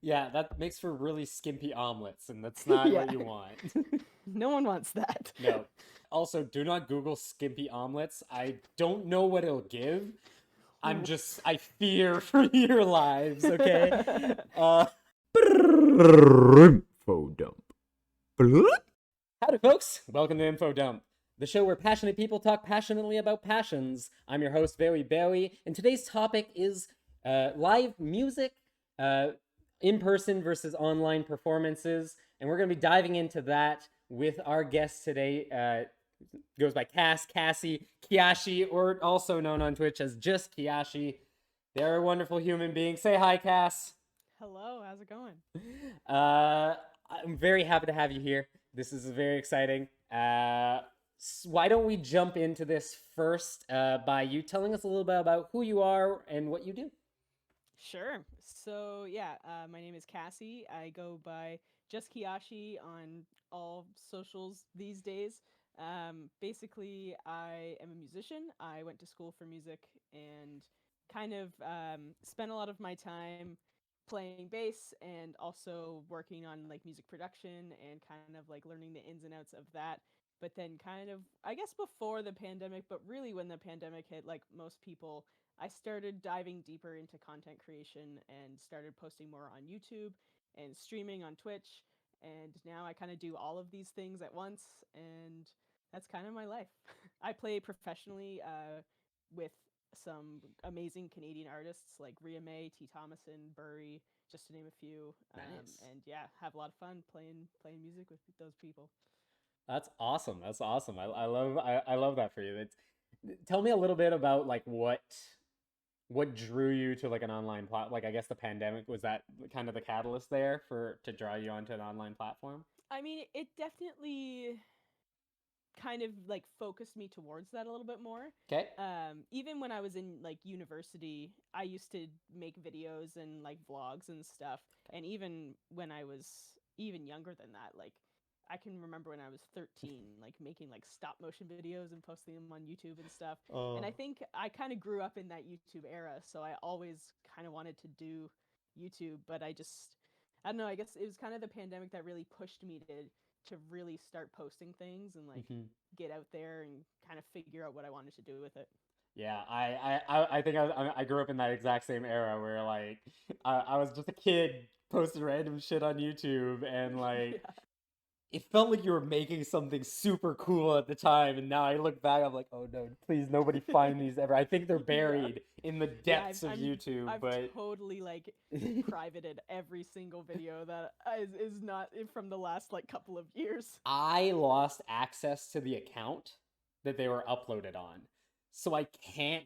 Yeah, that makes for really skimpy omelets, and that's not Yeah, what you want. no one wants that. No. Also, do not Google skimpy omelets. I don't know what it'll give. Ooh. I fear for your lives, okay? Uh, Info dump. Howdy, folks. Welcome to Info Dump, the show where passionate people talk passionately about passions. I'm your host, Barry Bowie, and today's topic is live music, uh, in person versus online performances. And we're going to be diving into that with our guest today. Goes by Cassie, Kiashi, or also known on Twitch as just Kiashi. They're a wonderful human being. Say hi, Cass. Hello, how's it going? Uh, I'm very happy to have you here. This is very exciting. Why don't we jump into this first by you telling us a little bit about who you are and what you do? Sure. So, yeah, my name is Cassie. I go by just Kiyashi on all socials these days. Basically, I am a musician. I went to school for music and kind of spent a lot of my time playing bass and also working on like music production and kind of like learning the ins and outs of that. But then, kind of, I guess before the pandemic, but really when the pandemic hit, like most people, I started diving deeper into content creation and started posting more on YouTube and streaming on Twitch. And now I kind of do all of these things at once, and that's kind of my life. I play professionally with some amazing Canadian artists like Ria May, T. Thomason, Burry, just to name a few. Nice. And yeah, have a lot of fun playing music with those people. That's awesome. That's awesome. I love that for you. Tell me a little bit about like what drew you to like an online like I guess the pandemic was that kind of the catalyst there for to draw you onto an online platform? I mean, it definitely kind of like focused me towards that a little bit more. Okay. Even when I was in like university, I used to make videos and like vlogs and stuff. And even when I was even younger than that, like I can remember when I was 13, like making like stop motion videos and posting them on YouTube and stuff. And I Oh. think I kind of grew up in that YouTube era, so I always kind of wanted to do YouTube, but I don't know, I guess it was kind of the pandemic that really pushed me to really start posting things and like Mhm. get out there and kind of figure out what I wanted to do with it. Yeah, I think I grew up in that exact same era where like I was just a kid posting random shit on YouTube and like Yeah. it felt like you were making something super cool at the time, and now I look back, I'm like, oh no, please nobody find these ever. I think they're Yeah. buried in the Yeah, depths of I'm YouTube, I've but totally like privated every single video that is not from the last like couple of years. I lost access to the account that they were uploaded on. So I can't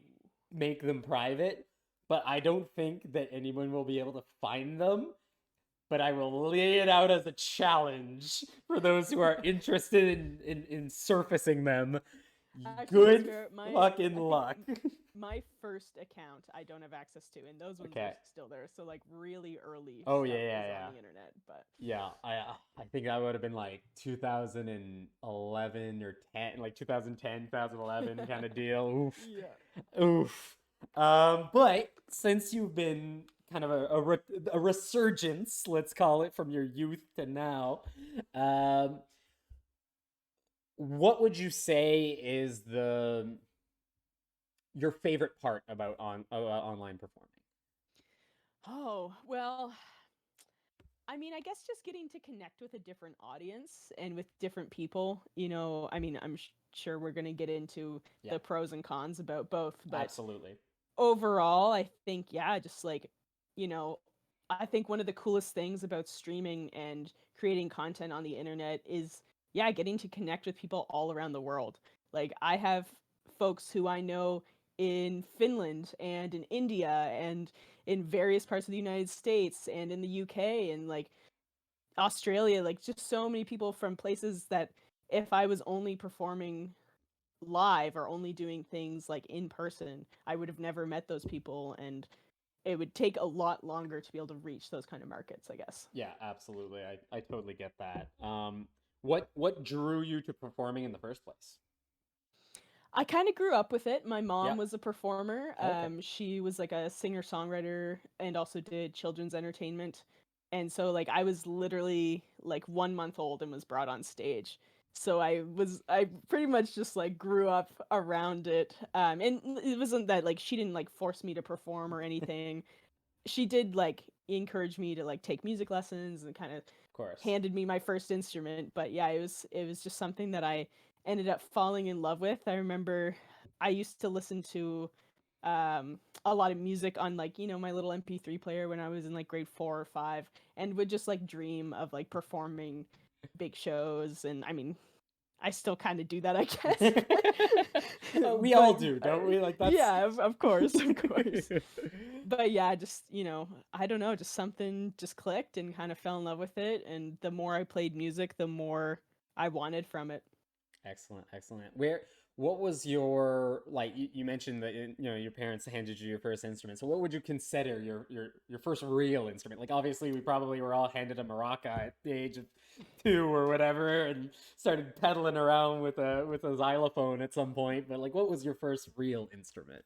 make them private, but I don't think that anyone will be able to find them. But I will lay it out as a challenge for those who are interested in surfacing them. Actually, that's Good fair. fucking I think luck. my first account I don't have access to, and those ones are Okay. still there. So like really early Oh yeah, stuff yeah, is on yeah. the internet, but Yeah, I think that would have been like 2011 or 10, like 2010, 2011 kind of deal. Oof. yeah. Oof. But since you've been kind of a resurgence, let's call it, from your youth to now, um, what would you say is the your favorite part about online performing? Oh, well, I mean, I guess just getting to connect with a different audience and with different people. I mean, I'm sure we're going to get into Yeah, the pros and cons about both, but absolutely. overall, I think, yeah, just like, you know, I think one of the coolest things about streaming and creating content on the internet is, yeah, getting to connect with people all around the world. Like, I have folks who I know in Finland and in India and in various parts of the United States and in the UK and like Australia, like just so many people from places that if I was only performing live or only doing things like in person, I would have never met those people and it would take a lot longer to be able to reach those kind of markets, I guess. Yeah, absolutely. I totally get that. What drew you to performing in the first place? I kind of grew up with it. My Yeah. mom was a performer. Okay. She was like a singer-songwriter and also did children's entertainment. And so like I was literally like 1 month old and was brought on stage. So I pretty much just like grew up around it. And it wasn't that like she didn't like force me to perform or anything. She did like encourage me to like take music lessons and kind of Of course. handed me my first instrument. But yeah, it was just something that I ended up falling in love with. I remember I used to listen to a lot of music on like, my little MP3 player when I was in like grade 4 or 5, and would just like dream of like performing big shows. And I mean, I still kind of do that, I guess. We all But do, don't we? Like that's yeah, of course, of course. But yeah, just, I don't know, just something just clicked and kind of fell in love with it. And the more I played music, the more I wanted from it. excellent, excellent. What was your like? You mentioned that your parents handed you your first instrument. So what would you consider your first real instrument? Like obviously we probably were all handed a maraca at the age of 2 or whatever, and started pedaling around with a xylophone at some point. But like, what was your first real instrument?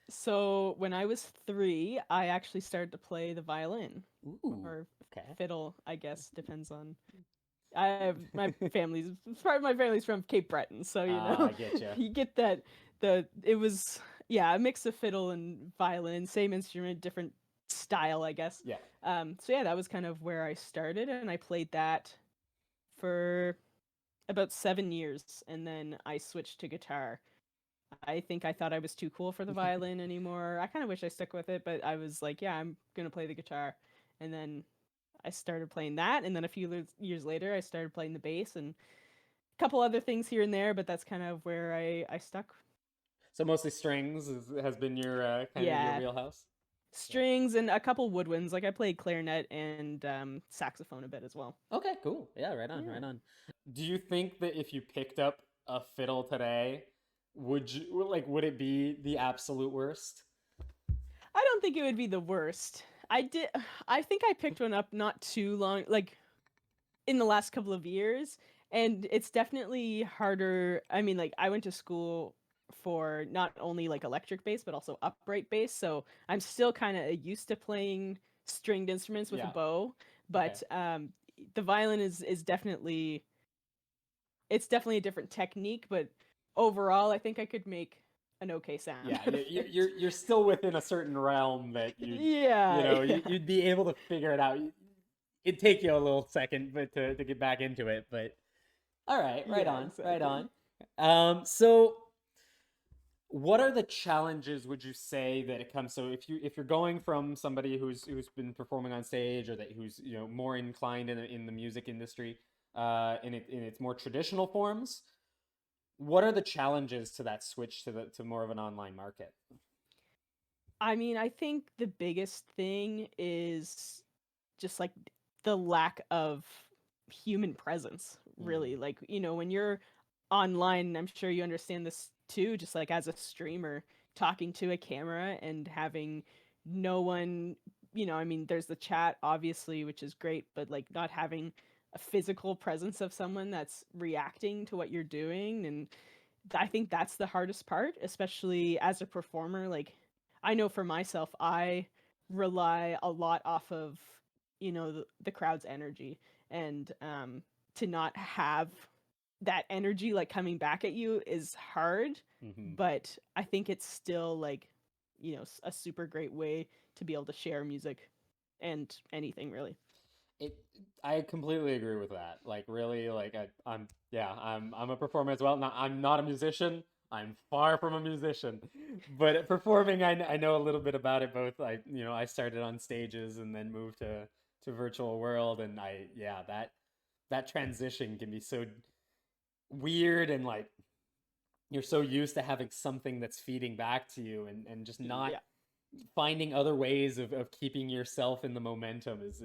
So when I was 3, I actually started to play the violin Ooh, or okay. fiddle, I guess, depends on. I have my family's part of my family's from Cape Breton, so I get you. you get that. It was, yeah, a mix of fiddle and violin, same instrument, different style, I guess. Yeah. So yeah, that was kind of where I started, and I played that for about 7 years, and then I switched to guitar. I think I thought I was too cool for the violin anymore. I kind of wish I stuck with it, but I was like, yeah, I'm gonna play the guitar, and then I started playing that, and then a few years later, I started playing the bass and a couple other things here and there. But that's kind of where I stuck. So mostly strings has been your kind of your Yeah, wheelhouse. Yeah. strings and a couple woodwinds. Like I played clarinet and saxophone a bit as well. Okay, cool. Yeah, right on, Yeah. right on. Do you think that if you picked up a fiddle today, would it be the absolute worst? I don't think it would be the worst. I did. I think I picked one up not too long, like in the last couple of years, and it's definitely harder. I mean, like I went to school for not only like electric bass but also upright bass, so I'm still kind of used to playing stringed instruments with a Yeah. bow. Okay. But the violin is definitely, it's definitely a different technique, but overall I think I could make an okay sound Yeah, out of it. you're still within a certain realm that Yeah, yeah. you'd be able to figure it out. It'd take you a little second, but to get back into it. But all right, right Yeah, on, right exactly. on. So what are the challenges would you say that it comes, so if you're going from somebody who's been performing on stage, or that who's more inclined in the music industry in its more traditional forms, what are the challenges to that switch to more of an online market? I mean, I think the biggest thing is just like the lack of human presence, Mm, really. Like, when you're online, I'm sure you understand this too, just like as a streamer, talking to a camera and having no one, I mean, there's the chat, obviously, which is great, but like not having a physical presence of someone that's reacting to what you're doing. And I think that's the hardest part, especially as a performer. Like, I know for myself, I rely a lot off of, the crowd's energy. And to not have that energy like coming back at you is hard. hmm. But I think it's still like, a super great way to be able to share music and anything really. It I completely agree with that. Like really, like I'm yeah, I'm a performer as well. Not I'm not a musician. I'm far from a musician, but at performing, I know a little bit about it. Both I started on stages and then moved to virtual world, and yeah, that transition can be so weird, and like you're so used to having something that's feeding back to you, and just not Yeah. finding other ways of keeping yourself in the momentum is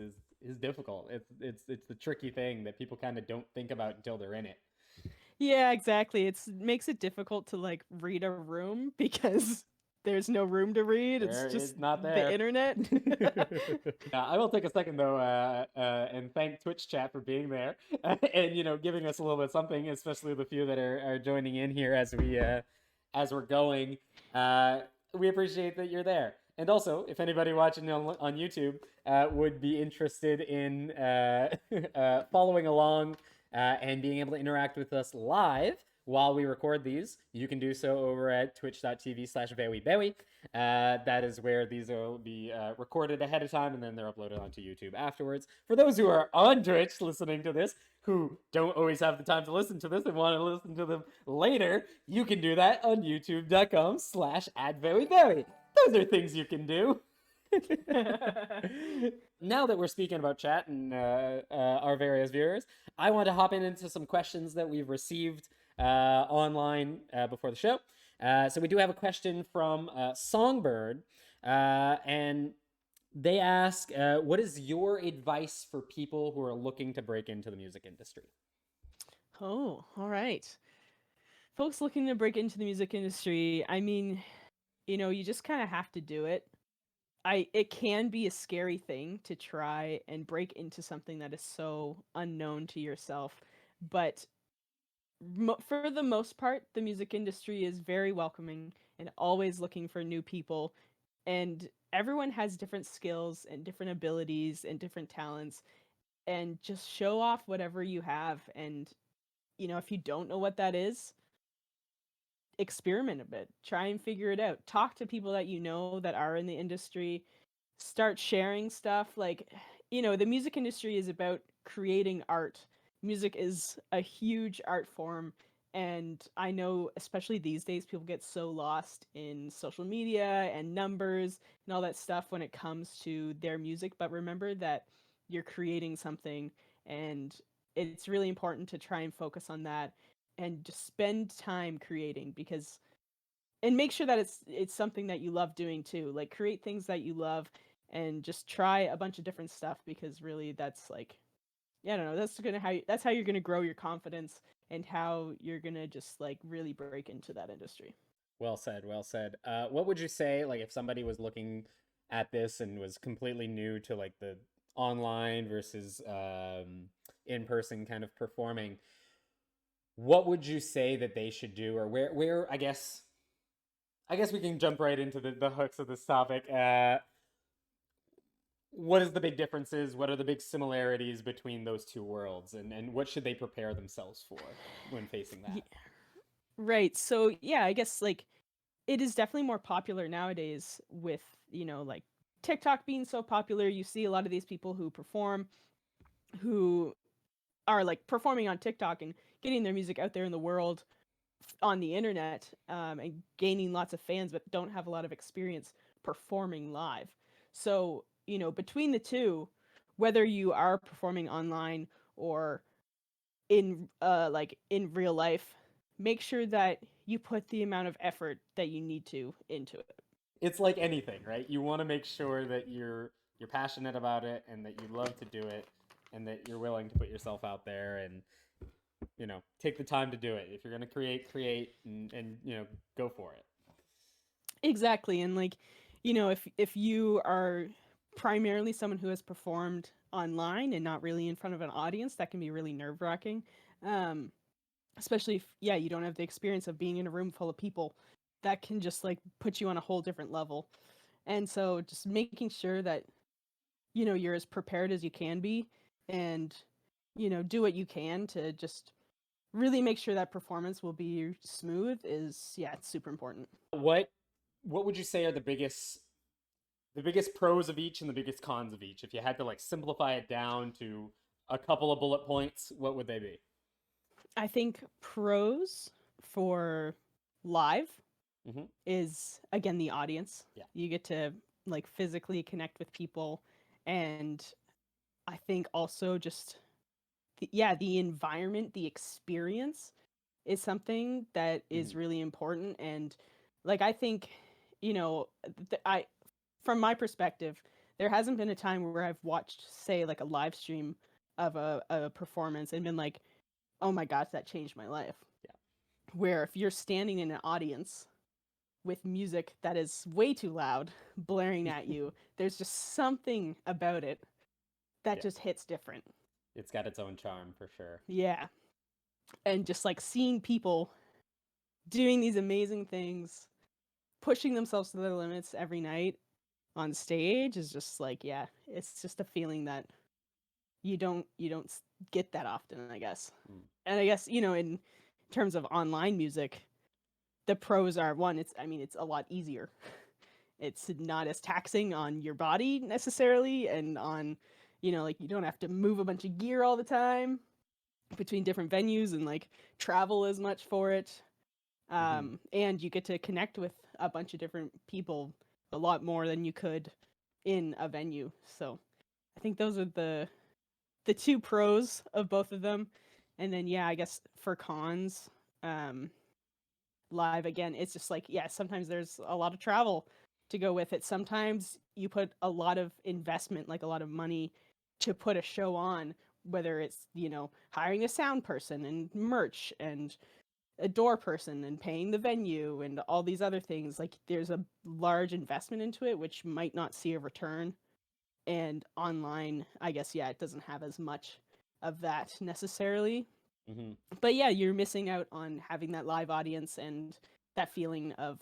difficult. It's the tricky thing that people kind of don't think about until they're in it. Yeah, exactly. It's makes it difficult to like read a room because there's no room to read. It's There is just not the there. internet. I will take a second though, and thank Twitch chat for being there, and giving us a little bit of something, especially the few that are joining in here as we're going. Uh, we appreciate that you're there. And also, if anybody watching on YouTube would be interested in following along and being able to interact with us live while we record these, you can do so over at twitch.tv/BowyBowy. That is where these will be recorded ahead of time and then they're uploaded onto YouTube afterwards. For those who are on Twitch listening to this, who don't always have the time to listen to this and want to listen to them later, you can do that on youtube.com/@BowyBowy. Those are things you can do. Now that we're speaking about chat and our various viewers, I want to hop into some questions that we've received online before the show. So we do have a question from Songbird, and they ask, what is your advice for people who are looking to break into the music industry? Oh, all right. Folks looking to break into the music industry, I mean, you just kind of have to do it. It can be a scary thing to try and break into something that is so unknown to yourself, but for the most part, the music industry is very welcoming and always looking for new people, and everyone has different skills and different abilities and different talents, and just show off whatever you have. And if you don't know what that is, experiment a bit, try and figure it out, talk to people that you know that are in the industry, start sharing stuff. Like, the music industry is about creating art. Music is a huge art form, and I know especially these days people get so lost in social media and numbers and all that stuff when it comes to their music, but remember that you're creating something, and it's really important to try and focus on that and just spend time creating, because and make sure that it's something that you love doing too. Like, create things that you love and just try a bunch of different stuff, because really that's like, yeah, I don't know, that's how you're gonna grow your confidence and how you're gonna just like really break into that industry. Well said, well said. What would you say, like, if somebody was looking at this and was completely new to like the online versus in-person kind of performing? What would you say that they should do, or where I guess we can jump right into the hooks of this topic. What is the big differences? What are the big similarities between those two worlds, and what should they prepare themselves for when facing Yeah, that? right. So yeah, I guess like it is definitely more popular nowadays with, like TikTok being so popular. You see a lot of these people who perform, who are like performing on TikTok and getting their music out there in the world on the internet, and gaining lots of fans, but don't have a lot of experience performing live. So, between the two, whether you are performing online or in like in real life, make sure that you put the amount of effort that you need to into it. It's like anything, right? You want to make sure that you're passionate about it and that you love to do it and that you're willing to put yourself out there and take the time to do it. If you're going to create and go for it. Exactly. And like, if you are primarily someone who has performed online and not really in front of an audience, that can be really nerve-wracking. Um, Especially if, yeah, you don't have the experience of being in a room full of people. That can just like put you on a whole different level. And so just making sure that you're as prepared as you can be, and do what you can to just really make sure that performance will be smooth is, yeah, it's super important. What would you say are the biggest pros of each and the biggest cons of each? If you had to like simplify it down to a couple of bullet points, what would they be? I think pros for live Mm-hmm. is, again, the audience. Yeah. You get to like physically connect with people, and I think also just the environment, the experience is something that is Mm-hmm. really important. And like, I think, I from my perspective, there hasn't been a time where I've watched, say, like a live stream of a performance and been like, oh my gosh, that changed my life. Yeah. Where if you're standing in an audience with music that is way too loud blaring at you, there's just something about it that Yeah. just hits different. It's got its own charm for sure. Yeah. And just like seeing people doing these amazing things, pushing themselves to their limits every night on stage is just like, yeah, it's just a feeling that you don't get that often, I guess. Mm. And I guess, in terms of online music, the pros are one, it's a lot easier. It's not as taxing on your body necessarily, and on, like, you don't have to move a bunch of gear all the time between different venues and like travel as much for it. Mm-hmm. And you get to connect with a bunch of different people a lot more than you could in a venue. So I think those are the two pros of both of them. And then yeah, I guess for cons, um, live again, it's just like, yeah, sometimes there's a lot of travel to go with it. Sometimes you put a lot of investment, like a lot of money, to put a show on, whether it's, hiring a sound person and merch and a door person and paying the venue and all these other things. Like, there's a large investment into it which might not see a return. And online, I guess, yeah, it doesn't have as much of that necessarily. Mm-hmm. But yeah, you're missing out on having that live audience and that feeling of,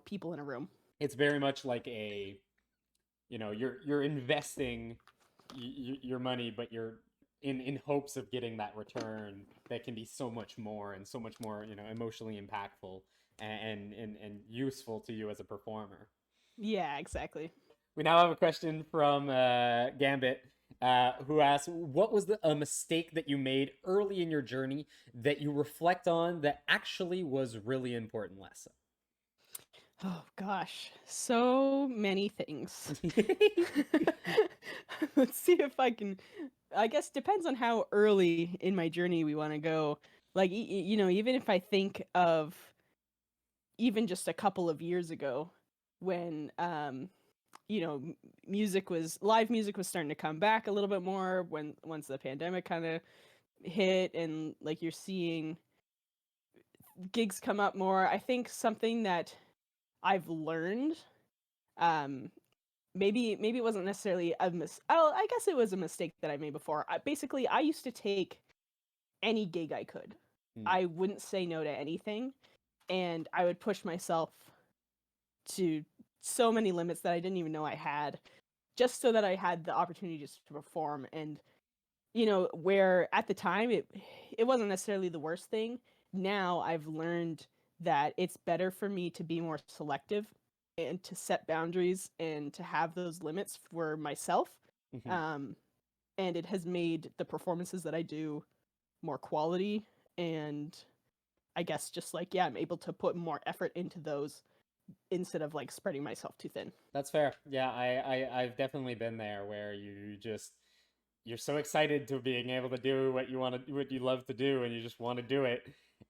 people in a room. It's very much like you're investing your money, but you're in hopes of getting that return that can be so much more and so much more, emotionally impactful and useful to you as a performer. Yeah, exactly. We now have a question from Gambit, who asks, "What was a mistake that you made early in your journey that you reflect on that actually was really important lesson?" Oh gosh, so many things. Let's see if I can. I guess depends on how early in my journey we want to go. Like, even if I think of even just a couple of years ago, when live music was starting to come back a little bit more, when once the pandemic kind of hit, and like you're seeing gigs come up more. I think something that I've learned, um maybe it wasn't necessarily oh, I guess it was a mistake that I made before. Basically, I used to take any gig I could. Hmm. I wouldn't say no to anything, and I would push myself to so many limits that I didn't even know I had, just so that I had the opportunity just to perform. And where at the time it wasn't necessarily the worst thing. Now I've learned that it's better for me to be more selective and to set boundaries and to have those limits for myself. Mhm. um, and it has made the performances that I do more quality, and I guess just like, yeah, I'm able to put more effort into those instead of like spreading myself too thin. That's fair. Yeah, I've definitely been there where you're so excited to being able to do what you want to what you love to do and you just want to do it,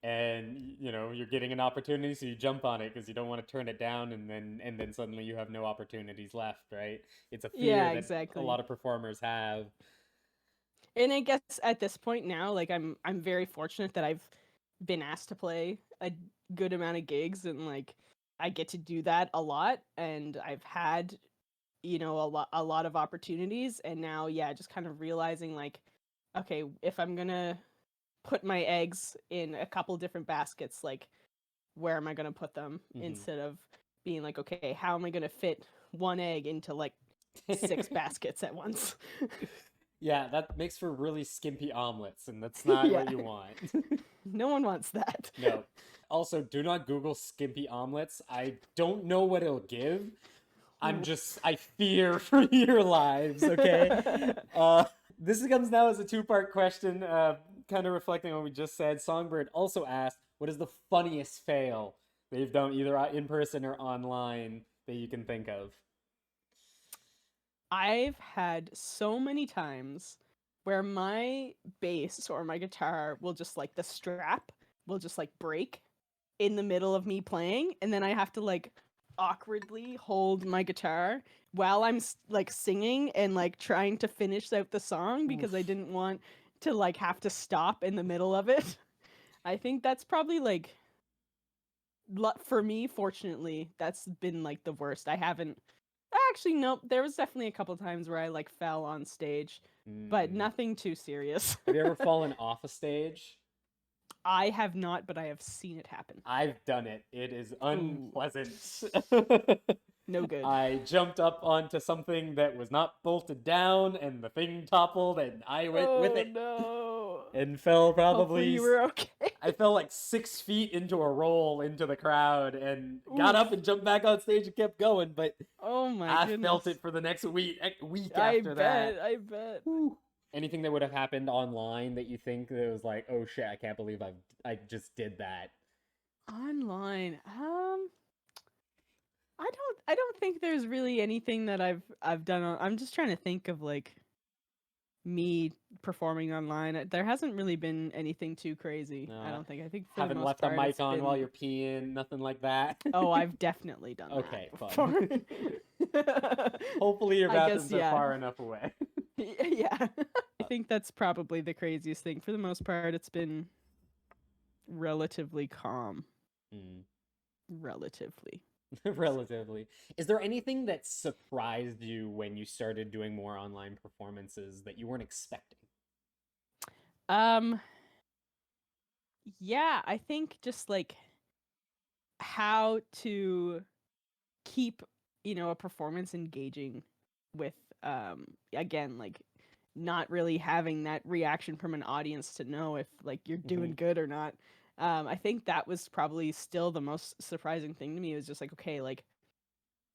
and you're getting an opportunity, so you jump on it because you don't want to turn it down, and then suddenly you have no opportunities left, right? It's a fear Yeah, that a exactly. lot of performers have. And I guess at this point now, like, I'm very fortunate that I've been asked to play a good amount of gigs, and like I get to do that a lot, and I've had, a lot of opportunities. And now, yeah, just kind of realizing like, okay, if I'm going to put my eggs in a couple different baskets, like, where am I going to put them, Hmm. instead of being like, okay, how am I going to fit one egg into like six baskets at once? Yeah, that makes for really skimpy omelets, and that's not Yeah. what you want. No one wants that. No. Also, do not Google skimpy omelets. I don't know what it'll give. I fear for your lives, okay? Uh, this comes now as a two-part question, kind of reflecting on what we just said. Songbird also asked, what is the funniest fail they've done either in person or online that you can think of? I've had so many times where my bass or my guitar will just like, the strap will just like break in the middle of me playing, and then I have to like awkwardly hold my guitar while I'm like singing and like trying to finish out the song because I Oof. didn't want to like have to stop in the middle of it. I think that's probably like, for me, fortunately, that's been like the worst. I haven't actually, nope, there was definitely a couple times where I like fell on stage, but Mm-mm. nothing too serious. Have you ever fallen off a stage? I have not, but I have seen it happen. I've done it. It is Ooh, unpleasant. no good. I jumped up onto something that was not bolted down, and the thing toppled, and I went with Oh it no. and fell Hopefully probably. you were okay. I fell like 6 feet into a roll into the crowd and got up Oof. and jumped back on stage and kept going, but Oh my I felt goodness. it for the next week I after that. bet. I bet. Whew. Anything that would have happened online that you think that was like, oh shit, I can't believe I just did that. Online. I don't think there's really anything that I've done I'm just trying to think of like me performing online. There hasn't really been anything too crazy. I No, don't think. I think for the haven't most left a part mic it's on while been you're peeing, nothing like that. oh, I've definitely done that Okay, fun. before. Hopefully your I guess bathrooms are yeah. far enough away. Yeah. I think that's probably the craziest thing. For the most part it's been relatively calm. Mm. Relatively. So, Relatively. Is there anything that surprised you when you started doing more online performances that you weren't expecting? um yeah, I think just like how to keep, a performance engaging with again, like not really having that reaction from an audience to know if like you're Hmm. doing good or not. I think that was probably still the most surprising thing to me. It was just like, okay, like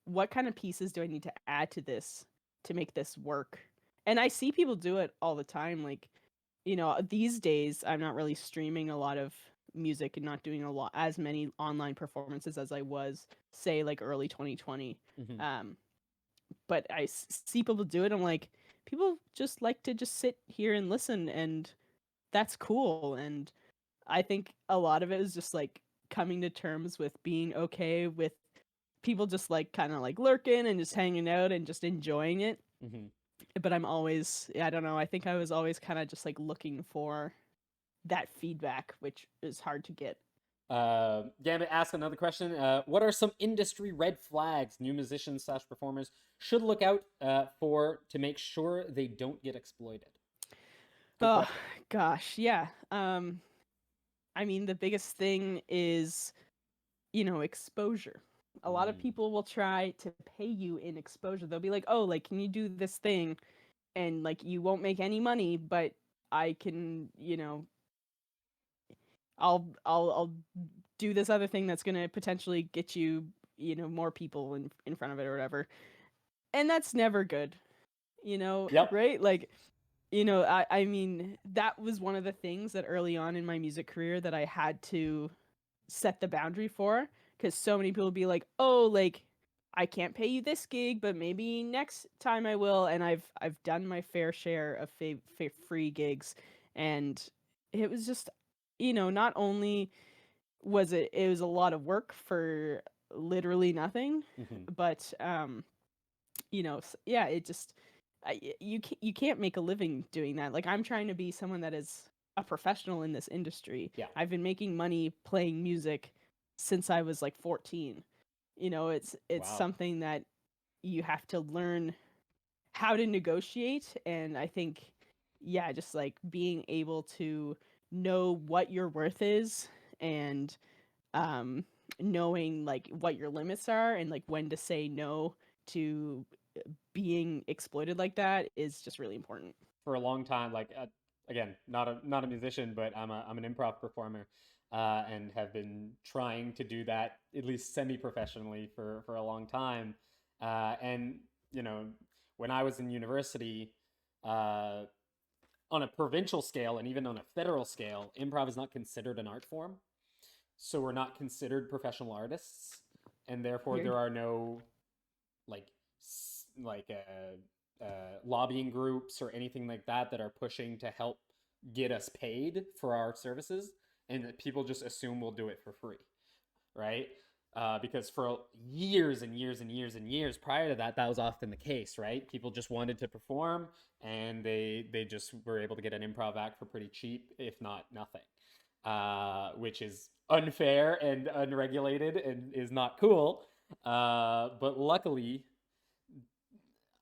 what kind of pieces do I need to add to this to make this work? And I see people do it all the time. Like, these days I'm not really streaming a lot of music and not doing a lot as many online performances as I was, say, like early 2020. Hmm. Um, but see people do it. I'm like, people just like to just sit here and listen, and that's cool. And I think a lot of it is just like coming to terms with being okay with people just like kind of like lurking and just hanging out and just enjoying it. Hmm. But I'm always, I don't know, I think I was always kind of just like looking for that feedback, which is hard to get. Gambit asked another question. What are some industry red flags new musicians slash performers should look out for to make sure they don't get exploited? Good Oh question. gosh, yeah. I mean, the biggest thing is, exposure. A lot of Mm. people will try to pay you in exposure. They'll be like, "Oh, like can you do this thing?" And like you won't make any money, but I can, I'll do this other thing that's going to potentially get you, more people in front of it or whatever. And that's never good, Yep. right? Like, I mean, that was one of the things that early on in my music career that I had to set the boundary for, because so many people be like, "Oh, like I can't pay you this gig, but maybe next time I will." And I've done my fair share of free gigs, and it was just, not only was it was a lot of work for literally nothing, Hmm. but yeah, it just you can't make a living doing that. Like I'm trying to be someone that is a professional in this industry. Yeah. I've been making money playing music since I was like 14. It's Wow. something that you have to learn how to negotiate, and I think yeah, just like being able to know what your worth is, and um knowing like what your limits are and like when to say no to being exploited like that is just really important. For a long time, like again, not a musician, but I'm an improv performer, and have been trying to do that at least semi professionally for a long time. And you know, when I was in university, uh, on a provincial scale and even on a federal scale, improv is not considered an art form, so we're not considered professional artists, and therefore Weird. there are no like like lobbying groups or anything like that that are pushing to help get us paid for our services, and that people just assume we'll do it for free, right? Because for years and years and years and years prior to that, that was often the case, right? People just wanted to perform, and they just were able to get an improv act for pretty cheap, if not nothing, which is unfair and unregulated and is not cool. But luckily,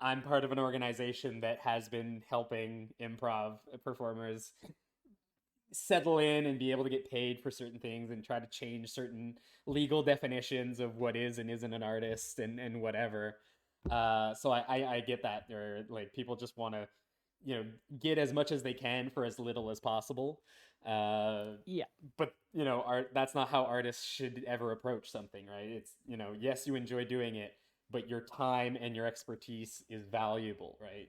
I'm part of an organization that has been helping improv performers settle in and be able to get paid for certain things and try to change certain legal definitions of what is and isn't an artist and whatever. So I get that. There, like, people just want to, get as much as they can for as little as possible. Uh, Yeah. but art, that's not how artists should ever approach something, right? It's, yes, you enjoy doing it, but your time and your expertise is valuable, right?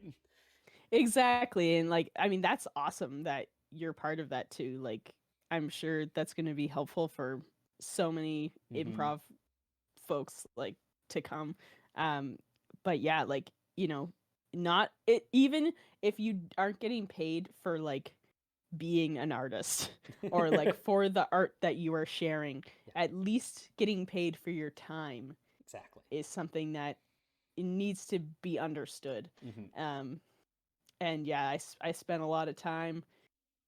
Exactly. And like, I mean, that's awesome that you're part of that too. Like, I'm sure that's going to be helpful for so many Mm-hmm. improv folks like to come. Um, but yeah, like, not it, even if you aren't getting paid for like being an artist or like for the art that you are sharing, Yeah, at least getting paid for your time exactly. is something that it needs to be understood. Mm-hmm. Um, and yeah, I spent a lot of time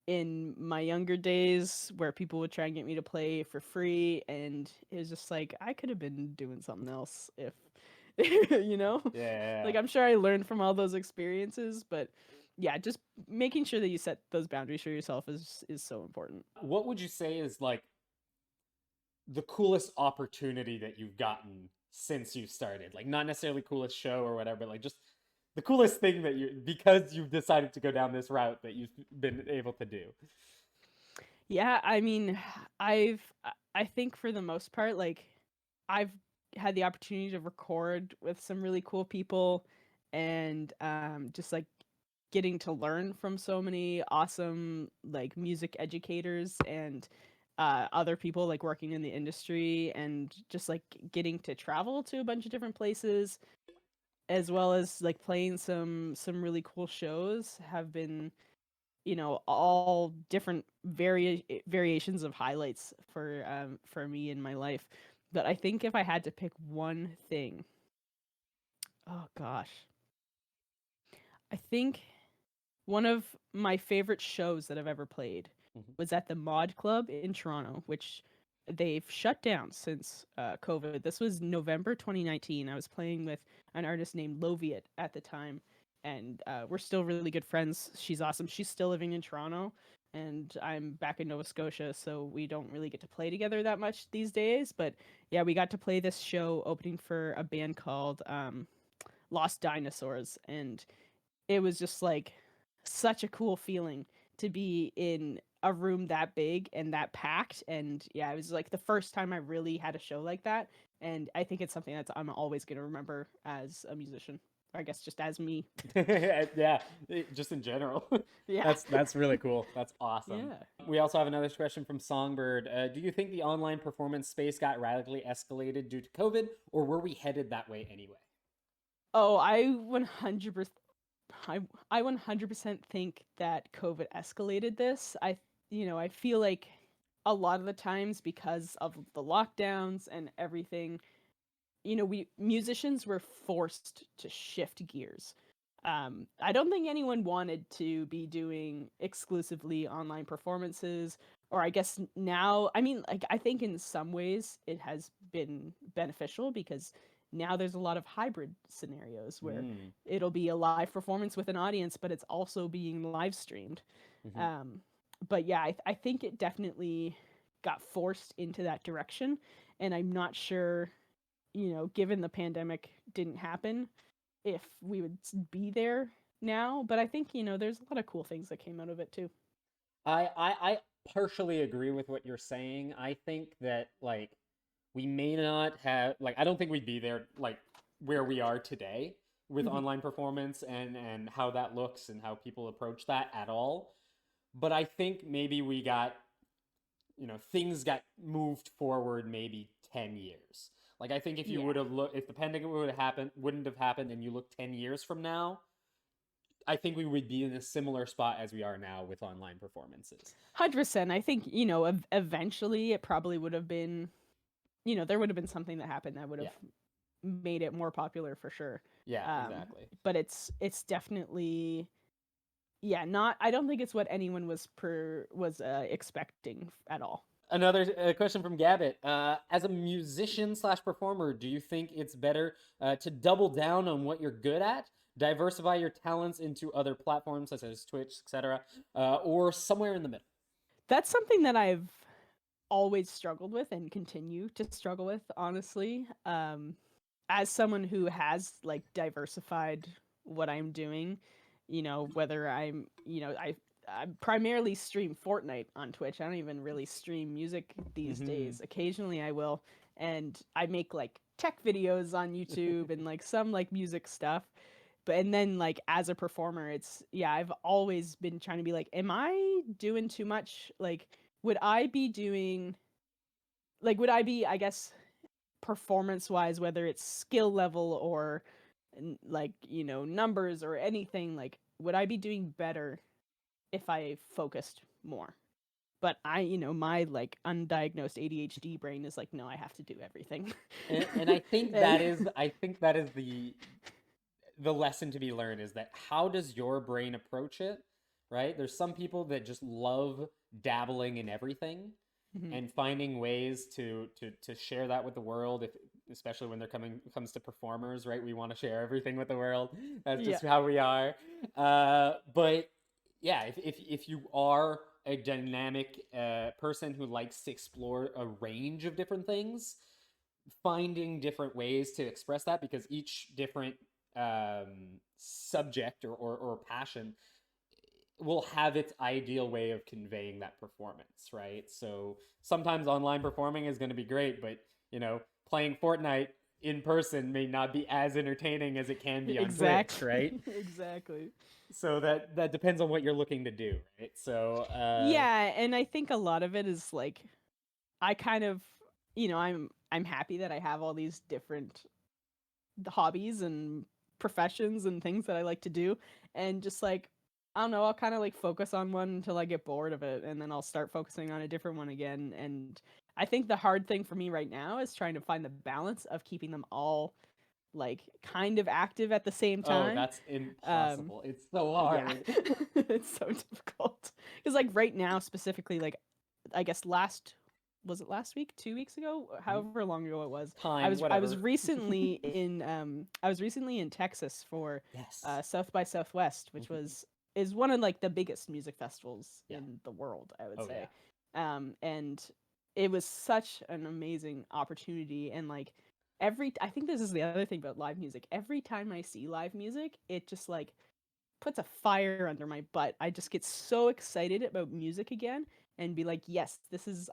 in my younger days where people would try and get me to play for free, and it was just like I could have been doing something else if you know Yeah. like I'm sure I learned from all those experiences, but yeah, just making sure that you set those boundaries for yourself is so important. What would you say is like the coolest opportunity that you've gotten since you started? Like, not necessarily coolest show or whatever, but like just the coolest thing that you, because you've decided to go down this route, that you've been able to do. Yeah, I mean, I think for the most part, like I've had the opportunity to record with some really cool people, and just like getting to learn from so many awesome like music educators and other people like working in the industry, and just like getting to travel to a bunch of different places, as well as like playing some really cool shows, have been, all different variations of highlights for me in my life. But I think if I had to pick one thing, oh gosh, I think one of my favorite shows that I've ever played Mhm. was at the Mod Club in Toronto, which they've shut down since COVID. This was November 2019. I was playing with an artist named Loviet at the time, and we're still really good friends. She's awesome. She's still living in Toronto, and I'm back in Nova Scotia, so we don't really get to play together that much these days. But yeah, we got to play this show opening for a band called Lost Dinosaurs, and it was just like such a cool feeling to be in a room that big and that packed. And yeah, it was like the first time I really had a show like that, and I think it's something that I'm always going to remember as a musician, or I guess just as me. Yeah, just in general. Yeah. That's really cool. That's awesome. Yeah. We also have another question from Songbird. Do you think the online performance space got radically escalated due to COVID, or were we headed that way anyway? Oh, I I 100% think that COVID escalated this. I feel like a lot of the times, because of the lockdowns and everything, we musicians were forced to shift gears. I don't think anyone wanted to be doing exclusively online performances, or I guess now, I mean, like, I think in some ways it has been beneficial because now there's a lot of hybrid scenarios where Mm. it'll be a live performance with an audience, but it's also being live streamed. Hmm. Um, but yeah, I think it definitely got forced into that direction, and I'm not sure, given the pandemic didn't happen, if we would be there now. But I think, there's a lot of cool things that came out of it too. I partially agree with what you're saying. I think that, like, we may not have, like, I don't think we'd be there, like, where we are today with Hmm. online performance and how that looks and how people approach that at all. But I think maybe we got, things got moved forward maybe 10 years. Like, I think if you Yeah. would have looked, if the pandemic would have happened, wouldn't have happened, and you look 10 years from now, I think we would be in a similar spot as we are now with online performances. 100%. I think, eventually it probably would have been, there would have been something that happened that would Yeah. have made it more popular for sure. Yeah, Um, exactly. but it's definitely, yeah, not, I don't think it's what anyone was expecting at all. Another question from Gabbett. As a musician slash performer, do you think it's better to double down on what you're good at, diversify your talents into other platforms such as Twitch, etc., or somewhere in the middle? That's something that I've always struggled with and continue to struggle with, honestly. As someone who has like diversified what I'm doing, whether I primarily stream Fortnite on Twitch. I don't even really stream music these Mm-hmm. days. Occasionally I will, and I make like tech videos on YouTube and like some like music stuff. But and then like as a performer, it's yeah, I've always been trying to be like, am I doing too much? Like, would I be doing would I be, I guess, performance wise, whether it's skill level or like, numbers or anything, like, would I be doing better if I focused more? But my like undiagnosed ADHD brain is like, no, I have to do everything. And I think And that is the lesson to be learned, is that how does your brain approach it, right? There's some people that just love dabbling in everything Mhm. and finding ways to share that with the world, if especially when comes to performers, right? We want to share everything with the world. That's Yeah. just how we are. But yeah, if you are a dynamic person who likes to explore a range of different things, finding different ways to express that, because each different subject or passion will have its ideal way of conveying that performance, right? So sometimes online performing is going to be great, but playing Fortnite in person may not be as entertaining as it can be on Twitch, Exactly. right? Exactly. So that depends on what you're looking to do, right? So Yeah, and I think a lot of it is like I kind of, I'm happy that I have all these different hobbies and professions and things that I like to do, and just like I don't know, I'll kind of like focus on one until I get bored of it, and then I'll start focusing on a different one again. And I think the hard thing for me right now is trying to find the balance of keeping them all like kind of active at the same oh, time. that's Um, impossible. It's so yeah, hard. it's so difficult because like right now specifically, like I guess last week, 2 weeks ago, however long ago it was. I Time, was I was whatever. recently in I was recently in Texas for Yes. South by Southwest, which is one of like the biggest music festivals Yeah. in the world, I would Oh yeah. say. And it was such an amazing opportunity, and like I think this is the other thing about live music. Every time I see live music, it just like puts a fire under my butt. I just get so excited about music again and be like, yes,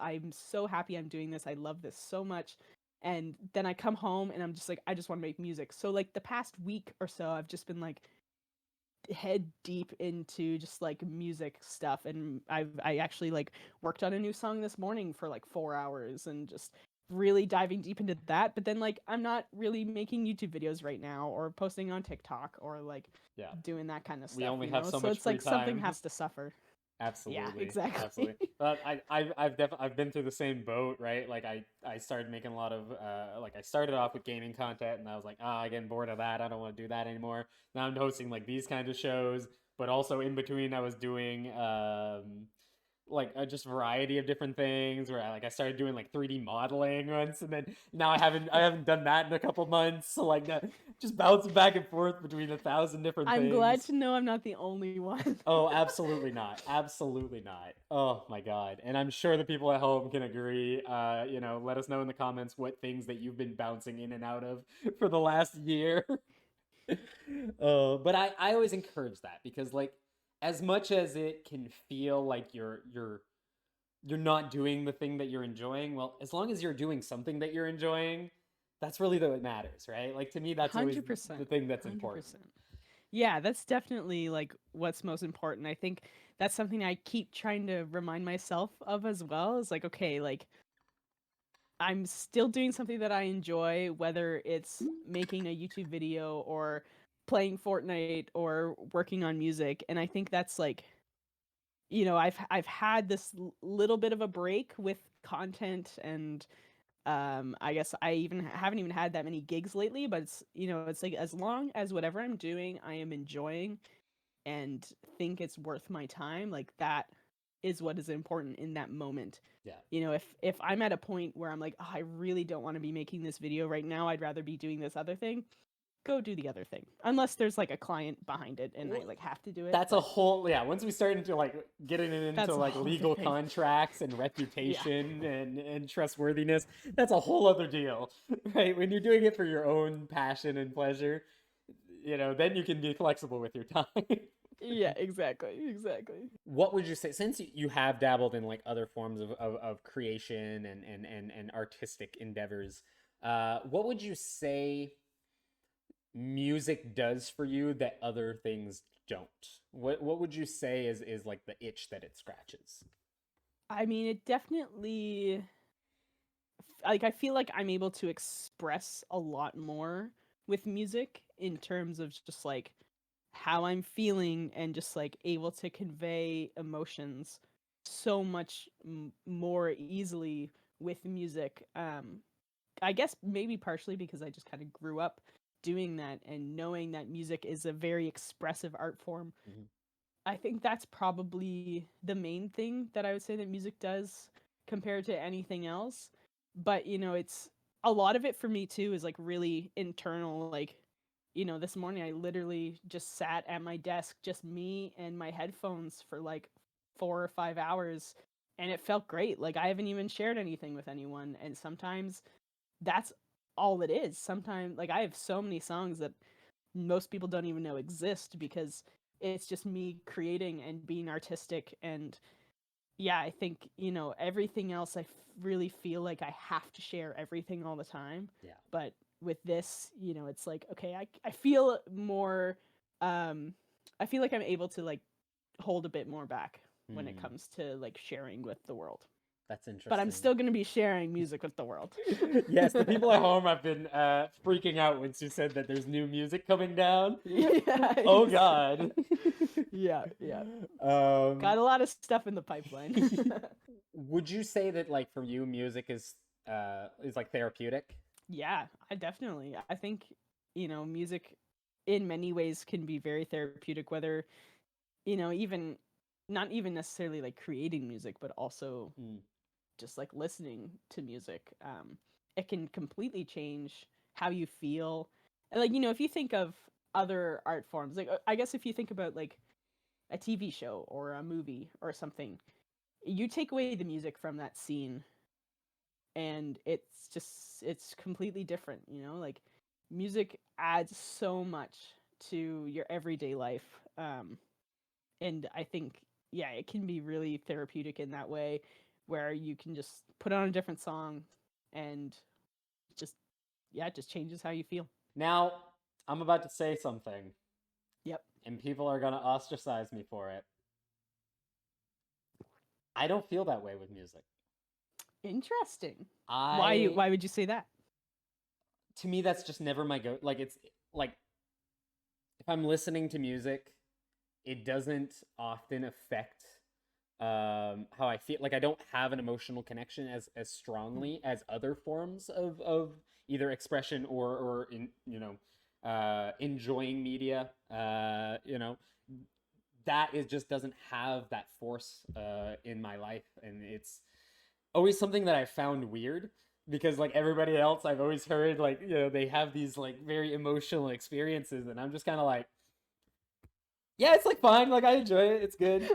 I'm so happy I'm doing this. I love this so much. And then I come home and I'm just like, I just want to make music. So, like, the past week or so, I've just been like head deep into just like music stuff. And I actually like worked on a new song this morning for like 4 hours and just really diving deep into that. But then, like, I'm not really making YouTube videos right now or posting on TikTok or like Yeah. doing that kind of We stuff, only have so So much it's free like something time. has to suffer. Yeah, Absolutely, exactly. absolutely. But I've definitely I've been through the same boat, right? Like I started making a lot of like I started off with gaming content, and I was like, ah, I'm getting bored of that. I don't want to do that anymore. Now I'm hosting like these kind of shows, but also in between I was doing like a just variety of different things, where I started doing like 3D modeling once, and then now I haven't done that in a couple months. So like that, just bouncing back and forth between 1,000 different I'm glad things. to know I'm not the only one. Oh, absolutely not. Absolutely not. Oh my God. And I'm sure the people at home can agree. Let us know in the comments what things that you've been bouncing in and out of for the last year. But I always encourage that, because like as much as it can feel like you're not doing the thing that you're enjoying, well, as long as you're doing something that you're enjoying, that's really what matters, right? Like to me, that's always the 100%. thing that's important. 100%. Yeah, that's definitely like what's most important. I think that's something I keep trying to remind myself of as well. Is like, okay, like I'm still doing something that I enjoy, whether it's making a YouTube video or playing Fortnite or working on music. And I think that's like, I've had this little bit of a break with content, and I guess I even haven't even had that many gigs lately, but it's like as long as whatever I'm doing I am enjoying and think it's worth my time, like that is what is important in that moment. Yeah. If I'm at a point where I'm like, oh, I really don't want to be making this video right now, I'd rather be doing this other thing, go do the other thing, unless there's like a client behind it and I like have to do it. That's a whole, yeah, once we start into like getting into That's a like whole legal thing. contracts and Yeah. reputation and trustworthiness, that's a whole other deal, right? When you're doing it for your own passion and pleasure, then you can be flexible with your time. Yeah, exactly. Exactly. What would you say, since you have dabbled in like other forms of creation and artistic endeavors, what would you say music does for you that other things don't? What would you say is like the itch that it scratches? I mean, it definitely like I feel like I'm able to express a lot more with music in terms of just like how I'm feeling and just like able to convey emotions so much more easily with music. I guess maybe partially because I just kind of grew up doing that and knowing that music is a very expressive art form. Mhm. I think that's probably the main thing that I would say that music does compared to anything else. But, it's a lot of it for me too is like really internal. Like, this morning I literally just sat at my desk, just me and my headphones for like 4 or 5 hours. And it felt great. Like, I haven't even shared anything with anyone. And sometimes that's all it is. Sometimes, like, I have so many songs that most people don't even know exist because it's just me creating and being artistic. And yeah, I think, everything else really feel like I have to share everything all the time. Yeah. But with this, it's like, okay, I feel more, I feel like I'm able to like hold a bit more back when it Hmm. comes to like sharing with the world. That's But I'm interesting. still going to be sharing music with the world. Yes, the people at home have been freaking out when you said that there's new music coming down. Yeah, Oh God. yeah, yeah. um, Got a lot of stuff in the pipeline. would you say that like for you, music is like therapeutic? Yeah, I definitely. I think, music in many ways can be very therapeutic, whether, even not even necessarily like creating music, but also Mm. just like listening to music. It can completely change how you feel. And like, if you think of other art forms, like I guess if you think about like a TV show or a movie or something, you take away the music from that scene and it's completely different, like music adds so much to your everyday life. And I think, yeah, it can be really therapeutic in that way where you can just put on a different song and just, yeah, it just changes how you feel. Now, I'm about to say something, Yep. and people are gonna ostracize me for it. I don't feel that way with music. Interesting. Why I, why would you say that? to me, that's just never my go. Like, it's like if I'm listening to music, it doesn't often affect how I feel. Like, I don't have an emotional connection as strongly as other forms of either expression or enjoying media. That is just doesn't have that force in my life, and it's always something that I found weird because like everybody else I've always heard like they have these like very emotional experiences, and I'm just kind of like, yeah, it's like fine, like I enjoy it, it's good,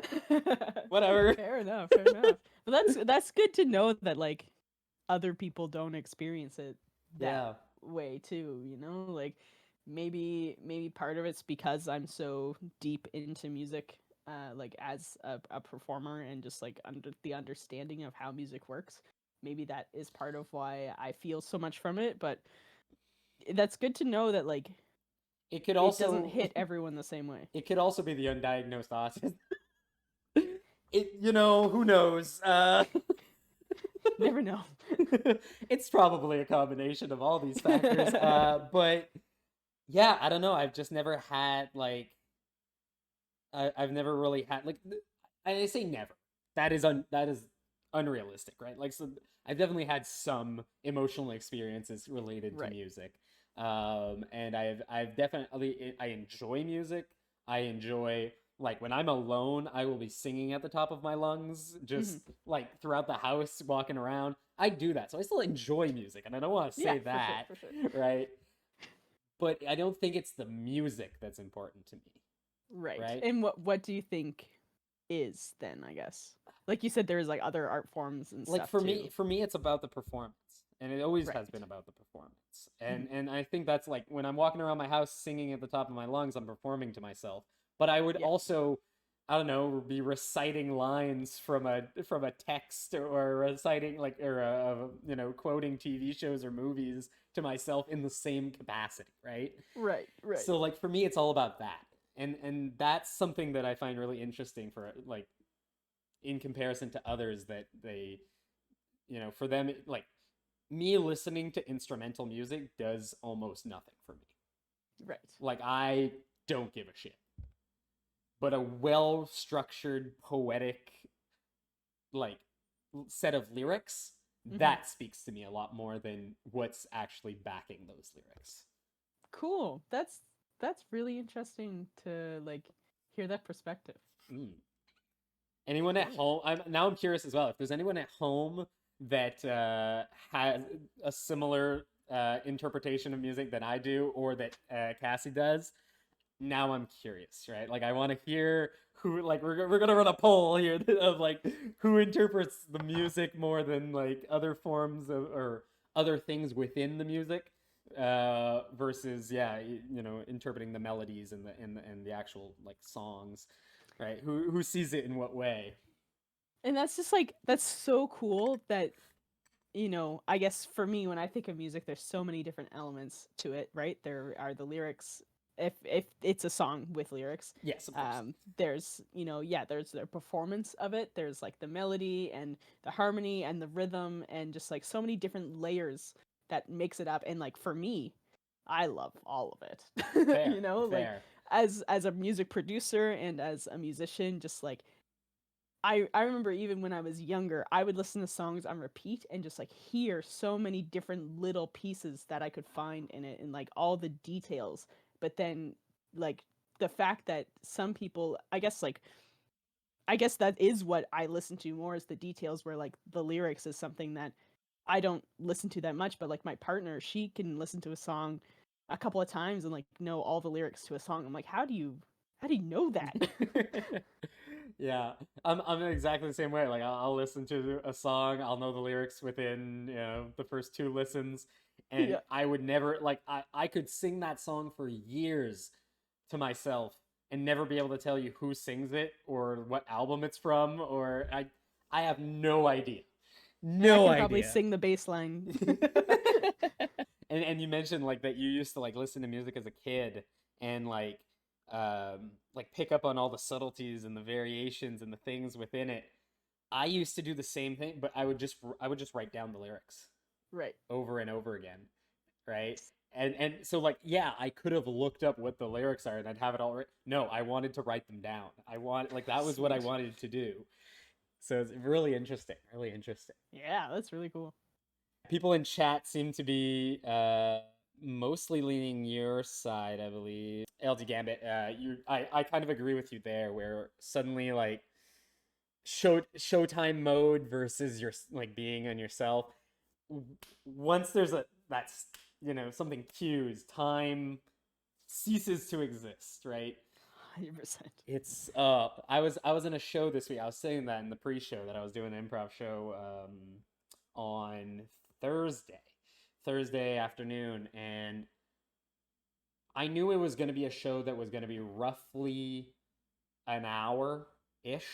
whatever. Fair enough, fair enough. But that's good to know that like other people don't experience it that Yeah. way too, like maybe part of it's because I'm so deep into music, like as a performer and just like under the understanding of how music works. Maybe that is part of why I feel so much from it, but that's good to know that like It could it doesn't also hit everyone the same way. it could also be the undiagnosed autism. Who knows? Never know. It's probably a combination of all these factors. But yeah, I don't know. I've just never had like I've never really had like I say never. That is unrealistic, right? Like so I've definitely had some emotional experiences related to Right. music. And I've definitely I enjoy music. I enjoy like when I'm alone, I will be singing at the top of my lungs, just Hmm. like throughout the house, walking around. I do that. So I still enjoy music, and I don't want to Yeah, say for sure, that, for sure. right? but I don't think it's the music that's important to me, Right. right? And what do you think is then, I guess? Like you said there's like other art forms and Like stuff too. for me it's about the performance. And it always has been Right. about the performance. Mhm. And I think that's like when I'm walking around my house singing at the top of my lungs, I'm performing to myself. But I would Yeah. also, I don't know, be reciting lines from a text, or reciting like, or you know, quoting TV shows or movies to myself in the same capacity, right? Right. Right. So like for me it's all about that. And that's something that I find really interesting, for like in comparison to others, that they, you know, for them, like me listening to instrumental music does almost nothing for me. Right. Like I don't give a shit. But a well structured poetic, like, set of lyrics, Mhm. that speaks to me a lot more than what's actually backing those lyrics. Cool. That's really interesting to like hear that perspective. Mm. Anyone at Cool. home? I'm curious as well. If there's anyone at home that has a similar interpretation of music than I do, or that Cassie does, now I'm curious, right? Like I want to hear who, like we're gonna run a poll here of like who interprets the music more than like other forms of, or other things within the music, versus, yeah, you know, interpreting the melodies and the actual like songs, right? Who sees it in what way? And that's just like that's so cool that I guess for me when I think of music there's so many different elements to it, right? There are the lyrics if it's a song with lyrics. Yes, of course. There's, yeah, there's their performance of it. There's like the melody and the harmony and the rhythm and just like so many different layers that makes it up. And like for me, I love all of it. Fair, Like fair. as a music producer and as a musician, just like I remember even when I was younger, I would listen to songs on repeat and just like hear so many different little pieces that I could find in it and like all the details. But then like the fact that some people, I guess that is what I listen to more is the details where like the lyrics is something that I don't listen to that much, but like my partner, she can listen to a song a couple of times and like know all the lyrics to a song. I'm like, how do you know that? Yeah, I'm exactly the same way. Like I'll listen to a song, I'll know the lyrics within, you know, the first two listens, and Yeah. I would never, like, I could sing that song for years to myself and never be able to tell you who sings it or what album it's from, or I have no idea. And I No can probably idea. sing the bass line. And you mentioned like that you used to like listen to music as a kid, and like pick up on all the subtleties and the variations and the things within it. I used to do the same thing, but I would just write down the lyrics Right. over and over again, right? And so like, yeah, I could have looked up what the lyrics are and I'd have it all right. No, I wanted to write them down. I want, like, that was what I Sweet. wanted to do. So it's really interesting, really interesting. Yeah, that's really cool. People in chat seem to be mostly leaning your side, I believe. LD Gambit, I kind of agree with you there, where suddenly like showtime mode versus your, like, being on yourself. Once there's a that's, you know, something cues, time ceases to exist, right? 100%. It's I was in a show this week. I was saying that in the pre-show that I was doing an improv show on Thursday, Thursday afternoon, and I knew it was going to be a show that was going to be roughly an hour ish.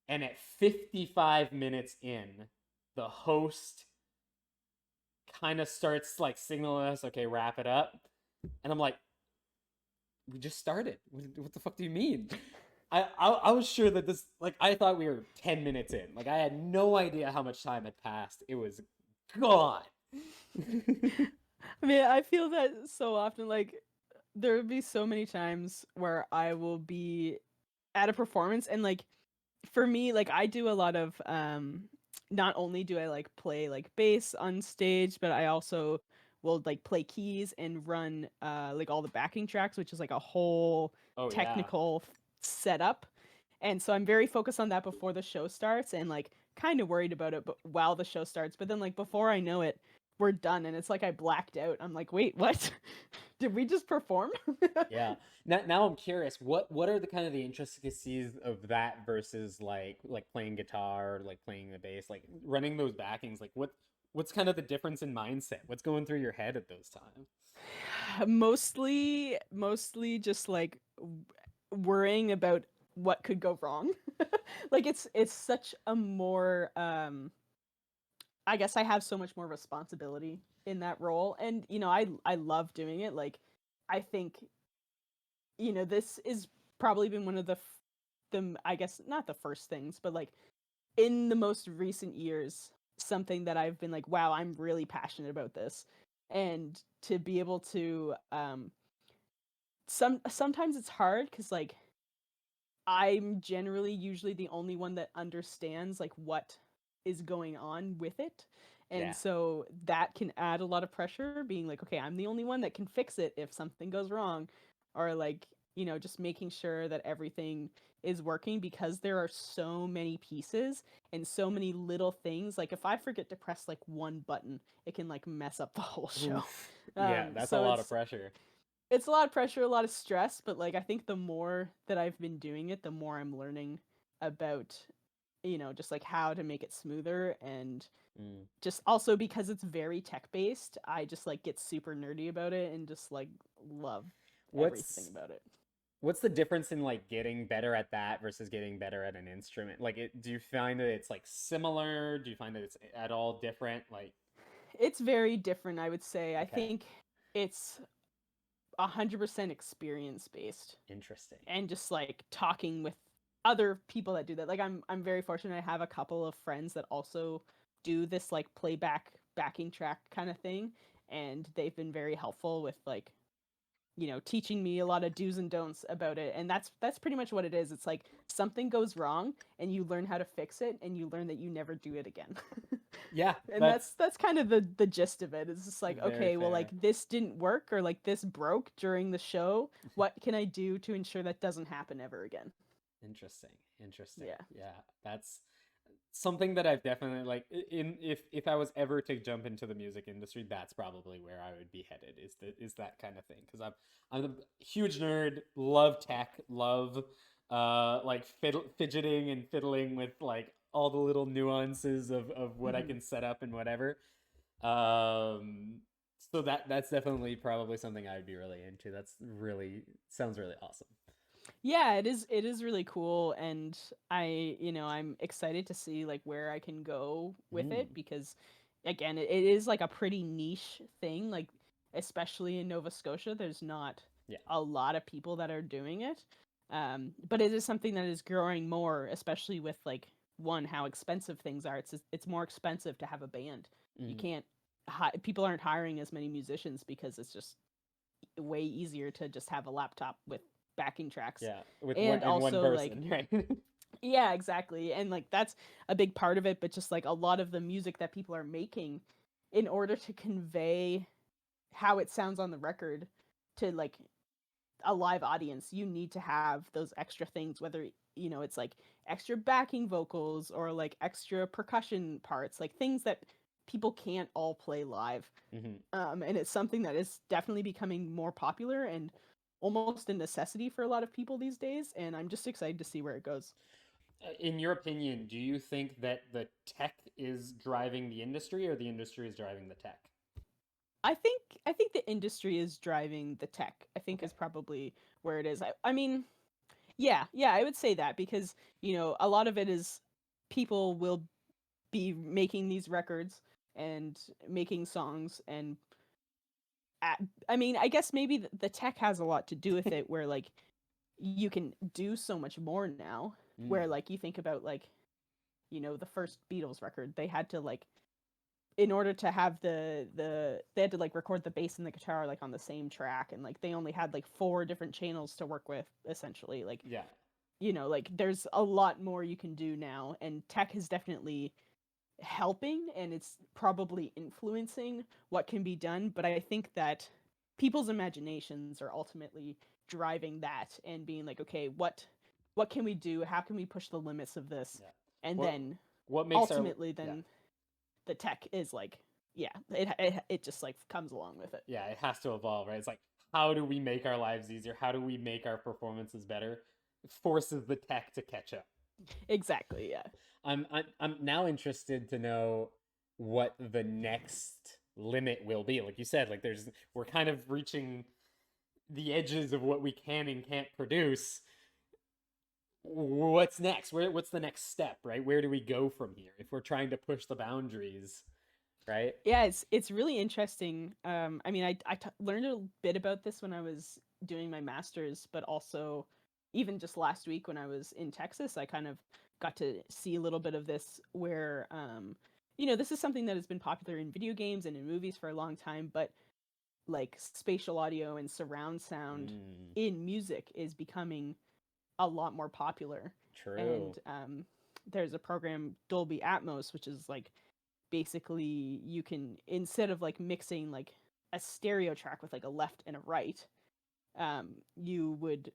And at 55 minutes in, the host kind of starts like signaling us, okay, wrap it up. And I'm like, we just started. What the fuck do you mean? I was sure that this, like, I thought we were 10 minutes in. Like, I had no idea how much time had passed. It was gone. I mean, I feel that so often. Like, there would be so many times where I will be at a performance, and like, for me, like, I do a lot of, not only do I like play like bass on stage, but I also will like play keys and run like all the backing tracks, which is like a whole Oh, yeah. technical setup. And so I'm very focused on that before the show starts and like kind of worried about it but while the show starts. But then like before I know it, we're done, and it's like I blacked out. I'm like, wait, what? Did we just perform? Yeah. Now I'm curious, what are the kind of the intricacies of that versus like playing guitar or like playing the bass, like running those backings, like what's kind of the difference in mindset? What's going through your head at those times? Mostly just like worrying about what could go wrong. Like it's such a more I guess I have so much more responsibility in that role, and I love doing it. Like I think this is probably been one of the I guess not the first things, but like in the most recent years, something that I've been like, wow, I'm really passionate about this. And to be able to sometimes it's hard cuz like I'm generally usually the only one that understands like what is going on with it. And Yeah. so that can add a lot of pressure being like, okay, I'm the only one that can fix it if something goes wrong, or like, just making sure that everything is working because there are so many pieces and so many little things. Like if I forget to press like one button, it can like mess up the whole show. Oof. Yeah, that's a So lot of pressure. it's a lot of pressure, a lot of stress, but like I think the more that I've been doing it, the more I'm learning about, just like how to make it smoother, and Mm. just also because it's very tech based, I just like get super nerdy about it and just like love everything What's about it. what's the difference in like getting better at that versus getting better at an instrument? Like do you find that it's like similar? Do you find that it's at all different? Like, It's very different, I would say. I okay, think it's 100% experience based, interesting. and just like talking with other people that do that. Like I'm very fortunate. I have a couple of friends that also do this like playback backing track kind of thing, and they've been very helpful with like teaching me a lot of do's and don'ts about it. And that's pretty much what it is. It's like something goes wrong and you learn how to fix it, and you learn that you never do it again. Yeah, And that's that's kind of the gist of it. It's just like, very okay, well, like fair. this didn't work, or like this broke during the show. What can I do to ensure that doesn't happen ever again? Interesting. Interesting. Yeah. Yeah, that's something that I've definitely like in if I was ever to jump into the music industry, that's probably where I would be headed is that kind of thing because I'm a huge nerd, love tech, love like fidgeting and fiddling with like all the little nuances of what I Hmm. can set up and whatever. Um so that's definitely probably something I would be really into. That's really sounds really awesome. Yeah, it is really cool, and I'm excited to see like where I can go with it, Mm, because again, it is like a pretty niche thing, like especially in Nova Scotia, there's not yeah. a lot of people that are doing it. But it is something that is growing more, especially with like one, how expensive things are. It's more expensive to have a band. You Mm. can't people aren't hiring as many musicians because it's just way easier to just have a laptop with backing tracks. Yeah, with And one also like, person, right? yeah, exactly. And like that's a big part of it, but just like a lot of the music that people are making, in order to convey how it sounds on the record to like a live audience, you need to have those extra things, whether it's like extra backing vocals or like extra percussion parts, like things that people can't all play live. Hmm. And it's something that is definitely becoming more popular and almost a necessity for a lot of people these days. And I'm just excited to see where it goes. In your opinion, do you think that the tech is driving the industry or the industry is driving the tech? I think the industry is driving the tech. I think Okay. is probably where it is. I mean, yeah, I would say that, because a lot of it is people will be making these records and making songs, and at, I mean, I guess maybe the tech has a lot to do with it, where like you can do so much more now, where Mm. like you think about like the first Beatles record, they had to like, in order to have they had to like record the bass and the guitar like on the same track, and like they only had like four different channels to work with, essentially. Like Yeah. like there's a lot more you can do now, and tech is definitely helping, and it's probably influencing what can be done. But I think that people's imaginations are ultimately driving that, and being like, okay, what can we do, how can we push the limits of this, Yeah. and What then what makes our ultimately yeah. then the tech is like yeah, it just like comes along with it. Yeah, it has to evolve, right? It's like, how do we make our lives easier? How do we make our performances better? It forces the tech to catch up. Exactly. Yeah. I'm now interested to know what the next limit will be. Like you said, like we're kind of reaching the edges of what we can and can't produce. What's next? What's the next step, right? Where do we go from here if we're trying to push the boundaries, right? Yeah, it's really interesting. I mean, learned a bit about this when I was doing my master's, but also even just last week when I was in Texas, I kind of got to see a little bit of this where, this is something that has been popular in video games and in movies for a long time, but like spatial audio and surround sound Mm, in music is becoming a lot more popular. true. And there's a program, Dolby Atmos, which is like basically you can, instead of like mixing like a stereo track with like a left and a right, you would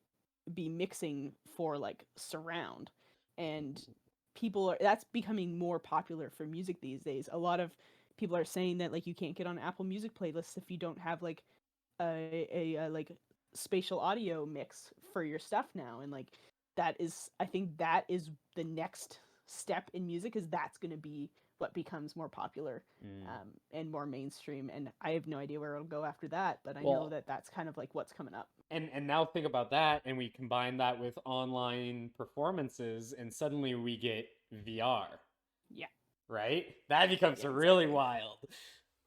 be mixing for like surround. And that's becoming more popular for music these days. A lot of people are saying that like you can't get on Apple Music playlists if you don't have like a like spatial audio mix for your stuff now. And like I think that is the next step in music, is that's going to be what becomes more popular, Mm. and more mainstream. And I have no idea where it'll go after that, but I know Well, that that's kind of like what's coming up. and now think about that, and we combine that with online performances, and suddenly we get VR, Yeah. right? That becomes Yeah, really exactly. wild.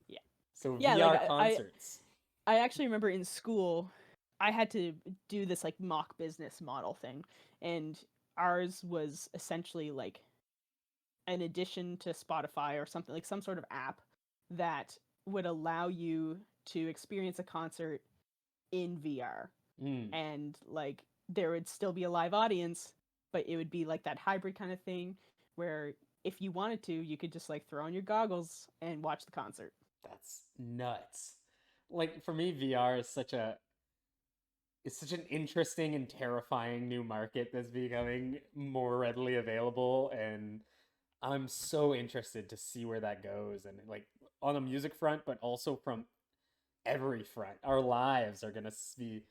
Yeah. So Yeah, like VR concerts. I actually remember in school I had to do this like mock business model thing, and ours was essentially like an addition to Spotify or something, like some sort of app that would allow you to experience a concert in VR. Mm, And like there would still be a live audience, but it would be like that hybrid kind of thing where if you wanted to, you could just like throw on your goggles and watch the concert. that's nuts. Like for me, VR is such a it's such an interesting and terrifying new market that's becoming more readily available, and I'm so interested to see where that goes, and like on the music front, but also from every front. Our lives are gonna be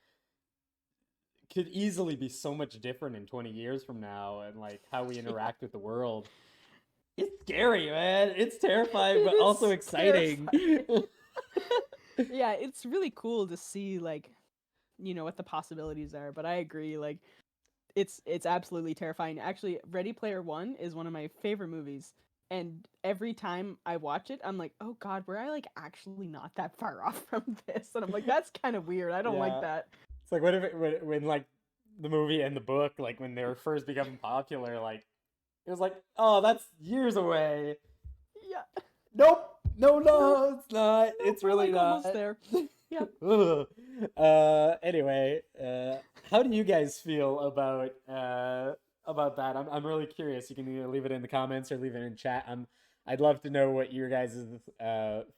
could easily be so much different in 20 years from now, and like how we Yeah, interact with the world. It's scary, man. It's terrifying, it but also is exciting. terrifying. Yeah, it's really cool to see like what the possibilities are. But I agree, like it's absolutely terrifying. Actually, Ready Player One is one of my favorite movies, and every time I watch it, I'm like, oh god, were I like actually not that far off from this? And I'm like, that's kind of weird. I don't like Yeah. that. It's like what if when like the movie and the book, like when they were first becoming popular, like it was like, oh, that's years away. Yeah, Nope. No, nope, no, it's not. nope, It's we're really like not. almost there. Yep. Anyway, how do you guys feel about that? I'm really curious. You can either leave it in the comments or leave it in chat. I'd love to know what your guys'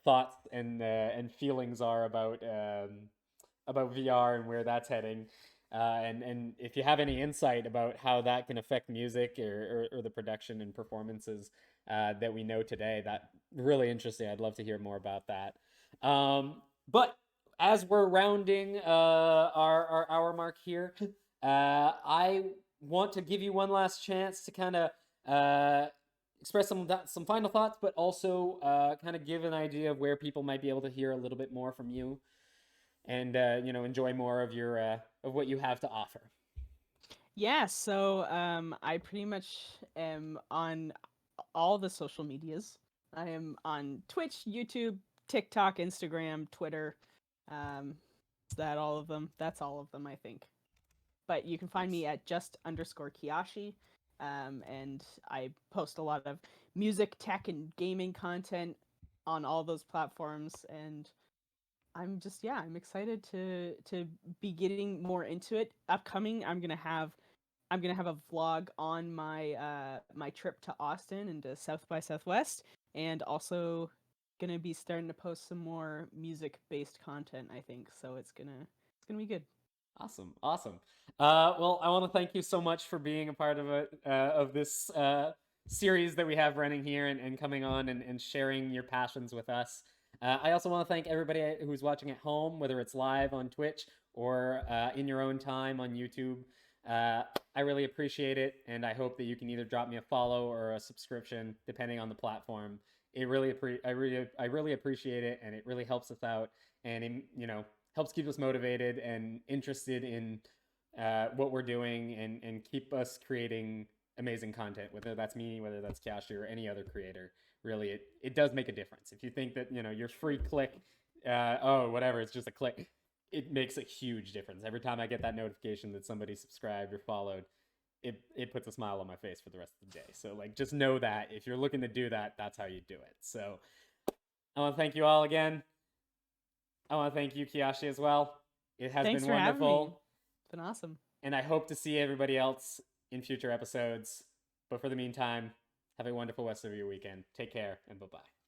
thoughts and feelings are about VR and where that's heading. And if you have any insight about how that can affect music or the production and performances that we know today, that really interesting. I'd love to hear more about that. But as we're rounding our hour mark here, I want to give you one last chance to kind of express some final thoughts, but also kind of give an idea of where people might be able to hear a little bit more from you, and enjoy more of your of what you have to offer. Yeah, so I pretty much am on all the social medias. I am on Twitch, YouTube, TikTok, Instagram, Twitter. Is that all of them? That's all of them, I think. But you can find Nice. me at just_Kiyashi. And I post a lot of music, tech, and gaming content on all those platforms. And I'm excited to be getting more into it. Upcoming, I'm gonna have a vlog on my trip to Austin and to South by Southwest, and also gonna be starting to post some more music based content. I think so. It's gonna be good. Awesome, awesome. Well, I want to thank you so much for being a part of this series that we have running here and coming on and sharing your passions with us. I also want to thank everybody who's watching at home, whether it's live on Twitch or in your own time on YouTube. I really appreciate it, and I hope that you can either drop me a follow or a subscription, depending on the platform. I really appreciate it, and it really helps us out, and it, helps keep us motivated and interested in what we're doing, and keep us creating amazing content, whether that's me, whether that's Kashi, or any other creator. Really, it does make a difference. If you think that your free click, oh whatever, it's just a click, it makes a huge difference. Every time I get that notification that somebody subscribed or followed, it puts a smile on my face for the rest of the day. So like, just know that if you're looking to do that, that's how you do it. So I want to thank you all again. I want to thank you, Kiyoshi, as well. It has Thanks been for having me. wonderful. It's been awesome. And I hope to see everybody else in future episodes. But for the meantime, have a wonderful rest of your weekend. Take care, and bye-bye.